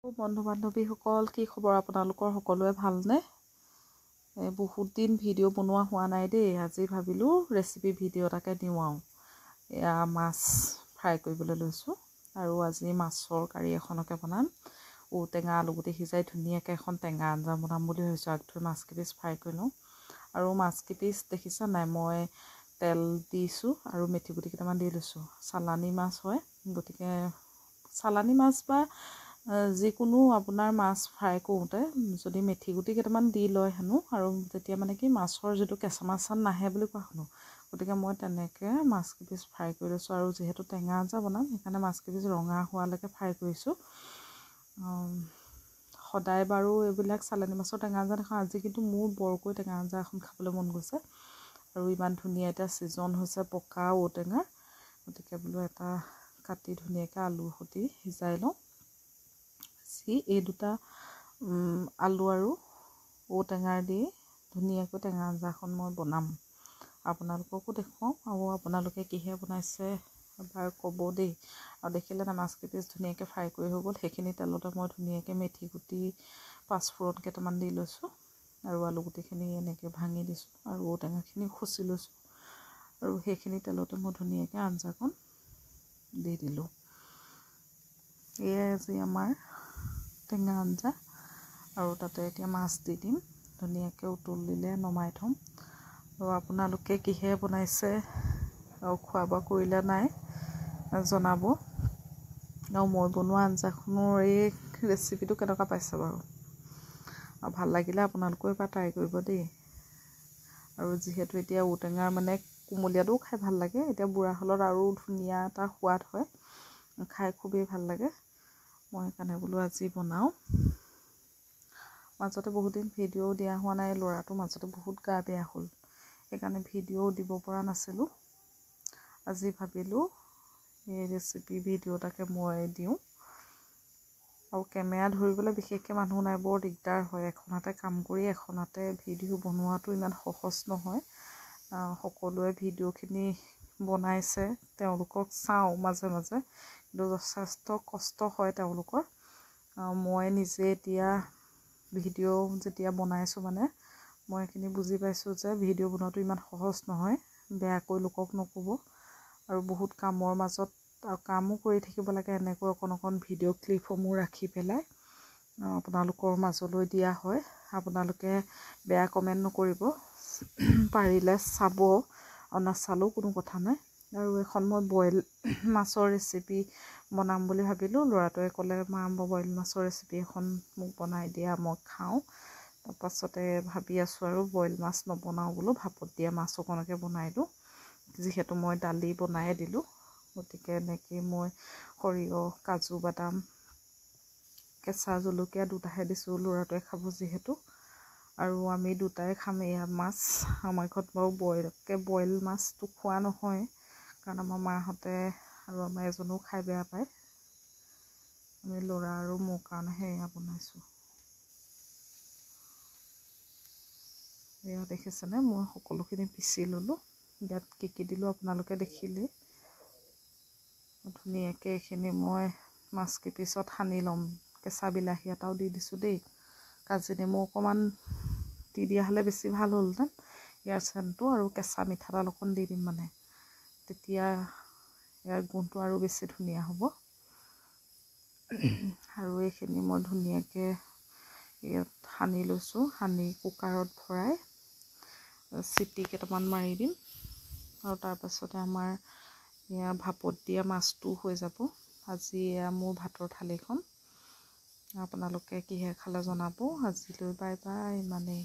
বন্ধু বান্ধৱীসকল কি খবৰ আপোনালোকৰ সকলোৱে ভালনে? বহুত দিন ভিডিঅ' বনোৱা হোৱা নাই দেই। আজি ভাবিলোঁ ৰেচিপি ভিডিঅ' এটাকে দিওঁ আৰু। এয়া মাছ ফ্ৰাই কৰিবলৈ লৈছোঁ আৰু আজি মাছৰ কাৰী এখনকে বনাম। ঔটেঙা আলুগুটি সিজাই ধুনীয়াকৈ এখন টেঙা আঞ্জা বনাম বুলি ভাবিছোঁ। আগধৰি মাছকেইপিচ ফ্ৰাই কৰি লওঁ আৰু মাছকেইপিচ দেখিছা নাই, মই তেল দিছোঁ আৰু মেথি গুটি কেইটামান দি লৈছোঁ। চালানী মাছ হয়, গতিকে চালানী মাছ বা যিকোনো আপোনাৰ মাছ ফ্ৰাই কৰোঁতে যদি মেথি গুটি কেইটামান দি লয় হেনো, আৰু তেতিয়া মানে কি মাছৰ যিটো কেঁচা মাছ নাহে বুলি কোৱা শুনো। গতিকে মই তেনেকৈ মাছকেইপিচ ফ্ৰাই কৰি লৈছোঁ আৰু যিহেতু টেঙা আঞ্জা বনাম সেইকাৰণে মাছকেইপিচ ৰঙা হোৱালৈকে ফ্ৰাই কৰিছোঁ। সদায় বাৰু এইবিলাক চালানী মাছৰ টেঙা আঞ্জা নাখাওঁ, আজি কিন্তু মোৰ বৰকৈ টেঙা আঞ্জা এখন খাবলৈ মন গৈছে আৰু ইমান ধুনীয়া এতিয়া ছিজন হৈছে পকা ঔটেঙা। গতিকে বোলো এটা কাটি ধুনীয়াকৈ আলুৰ সৈতে সিজাই লওঁ। এই দুটা আলু আৰু ঔটেঙাৰ দি ধুনীয়াকৈ টেঙা আঞ্জাখন মই বনাম, আপোনালোককো দেখুৱাওঁ আৰু আপোনালোকে কিহে বনাইছে এবাৰ ক'ব দেই। আৰু দেখিলে না মাছকেইপিচ ধুনীয়াকৈ ফ্ৰাই কৰি হৈ গ'ল। সেইখিনি তেলতে মই ধুনীয়াকৈ মেথি গুটি পাঁচফোৰণ কেইটামান দি লৈছোঁ আৰু আলুগুটিখিনি এনেকৈ ভাঙি দিছোঁ আৰু ঔটেঙাখিনি খচি লৈছোঁ আৰু সেইখিনি তেলতে মই ধুনীয়াকৈ আঞ্জাখন দি দিলোঁ। এয়াই আজি আমাৰ টেঙা আঞ্জা আৰু তাতে এতিয়া মাছ দি দিম। ধুনীয়াকৈ উতলিলে নমাই থ'ম। আৰু আপোনালোকে কিহে বনাইছে আৰু খোৱা বোৱা কৰিলে নাই জনাব। আৰু মই বনোৱা আঞ্জাখনৰ এই ৰেচিপিটো কেনেকুৱা পাইছে বাৰু, আৰু ভাল লাগিলে আপোনালোকেও এবাৰ ট্ৰাই কৰিব দেই। আৰু যিহেতু এতিয়া ঔটেঙাৰ মানে কুমলীয়াটোও খাই ভাল লাগে, এতিয়া বুঢ়া হ'লত আৰু ধুনীয়া এটা সোৱাদ হয়, খাই খুবেই ভাল লাগে। মই সেইকাৰণে বোলো আজি বনাওঁ। মাজতে বহুত দিন ভিডিঅ'ও দিয়া হোৱা নাই, ল'ৰাটোৰ মাজতে বহুত গা বেয়া হ'ল, সেইকাৰণে ভিডিঅ'ও দিব পৰা নাছিলোঁ। আজি ভাবিলোঁ এই ৰেচিপি ভিডিঅ' এটাকে মই দিওঁ। আৰু কেমেৰা ধৰিবলৈ বিশেষকৈ মানুহ নাই, বৰ দিগদাৰ হয়। এখন হাতে কাম কৰি এখন হাতে ভিডিঅ' বনোৱাটো ইমান সহজ নহয়। সকলোৱে ভিডিঅ'খিনি বনাইছে, তেওঁলোকক চাওঁ মাজে মাজে, কিন্তু যথেষ্ট কষ্ট হয় তেওঁলোকৰ। মই নিজে এতিয়া ভিডিঅ' যেতিয়া বনাইছোঁ মানে মই এইখিনি বুজি পাইছোঁ যে ভিডিঅ' বনোৱাটো ইমান সহজ নহয়। বেয়াকৈ লোকক নক'ব আৰু বহুত কামৰ মাজত আৰু কামো কৰি থাকিব লাগে। এনেকৈ অকণ ভিডিঅ' ক্লিপসমূহ ৰাখি পেলাই আপোনালোকৰ মাজলৈ দিয়া হয়। আপোনালোকে বেয়া কমেণ্ট নকৰিব, পাৰিলে চাব, আৰু নাচালেও কোনো কথা নাই। আৰু এখন মই বইল মাছৰ ৰেচিপি বনাম বুলি ভাবিলোঁ। ল'ৰাটোৱে ক'লে মা বইল মাছৰ ৰেচিপি এখন মোক বনাই দিয়া, মই খাওঁ। তাৰপাছতে ভাবি আছোঁ আৰু বইল মাছ নবনাওঁ বোলো, ভাপত দিয়া মাছ অকণকে বনাই দিওঁ। যিহেতু মই দালি বনায়ে দিলোঁ, গতিকে এনেকৈ মই সৰিয়হ, কাজু বাদাম, কেঁচা জলকীয়া দুটাহে দিছোঁ, ল'ৰাটোৱে খাব যিহেতু, আৰু আমি দুটাই খাম এয়া মাছ। আমাৰ ঘৰত বাৰু বইল মাছটো খোৱা নহয়, কাৰণ আমাৰ মাহঁতে আৰু আমাৰ এজনেও খাই বেয়া পায়। আমি ল'ৰা আৰু মোৰ কাৰণেহে এয়া বনাইছোঁ। এয়া দেখিছেনে, মই সকলোখিনি পিচি ল'লোঁ। ইয়াত কি দিলোঁ আপোনালোকে দেখিলেই। ধুনীয়াকৈ এইখিনি মই মাছকেইপিচত সানি ল'ম। কেঁচা বিলাহী এটাও দি দিছোঁ দেই। কাজি নেমু অকণমান দি দিয়া হ'লে বেছি ভাল হ'লহেঁতেন, ইয়াৰ চেণ্টটো, আৰু কেঁচা মিঠাতেল অকণ দি দিম মানে, তেতিয়া ইয়াৰ গোন্ধটো আৰু বেছি ধুনীয়া হ'ব। আৰু এইখিনি মই ধুনীয়াকৈ ইয়াত সানি লৈছোঁ। সানি কুকাৰত ভৰাই চিটি কেইটামান মাৰি দিম আৰু তাৰপাছতে আমাৰ এয়া ভাপত দিয়া মাছটো হৈ যাব। আজি এয়া মোৰ ভাতৰ থালিখন। আপোনালোকে কিহে খালে জনাব। আজিলৈ বাই বাই, ইমানেই।